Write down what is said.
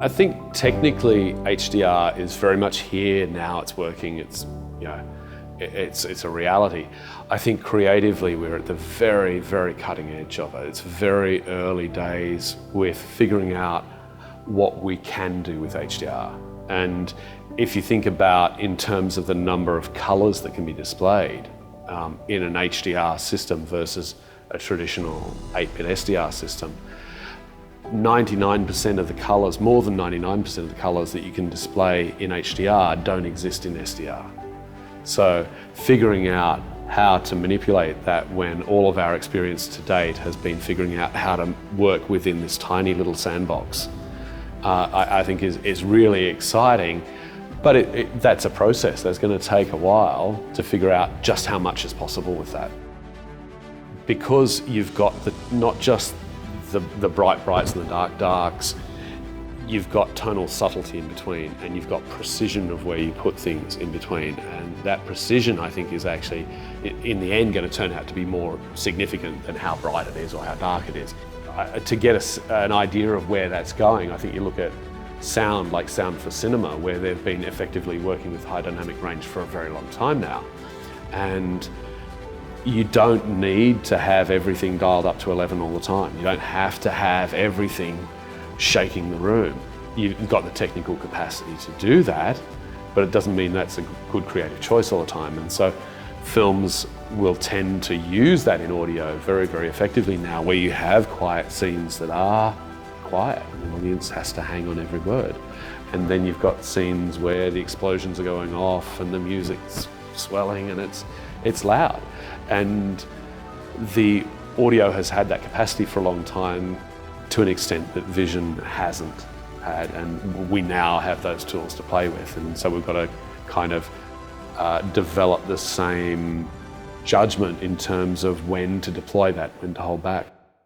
I think technically HDR is very much here now. It's working. It's, you know, it's a reality. I think creatively we're at the very, very cutting edge of it. It's very early days with figuring out what we can do with HDR. And if you think about in terms of the number of colors that can be displayed in an HDR system versus a traditional 8-bit SDR system, 99% of the colors, more than 99% of the colors that you can display in HDR don't exist in SDR. So figuring out how to manipulate that when all of our experience to date has been figuring out how to work within this tiny little sandbox, I think is really exciting. But that's a process. That's going to take a while to figure out just how much is possible with that. Because you've got not just the bright brights and the dark darks, you've got tonal subtlety in between, and you've got precision of where you put things in between. And that precision, I think, is actually, in the end, going to turn out to be more significant than how bright it is or how dark it is. To get an idea of where that's going, I think you look at sound, like Sound for Cinema, where they've been effectively working with high dynamic range for a very long time now. And you don't need to have everything dialed up to 11 all the time. You don't have to have everything shaking the room. You've got the technical capacity to do that, but it doesn't mean that's a good creative choice all the time. And so films will tend to use that in audio very, very effectively now, where you have quiet scenes that are quiet and the audience has to hang on every word. And then you've got scenes where the explosions are going off and the music's swelling and it's loud. And the audio has had that capacity for a long time to an extent that vision hasn't had, and we now have those tools to play with. And so we've got to kind of develop the same judgment in terms of when to deploy that, when to hold back.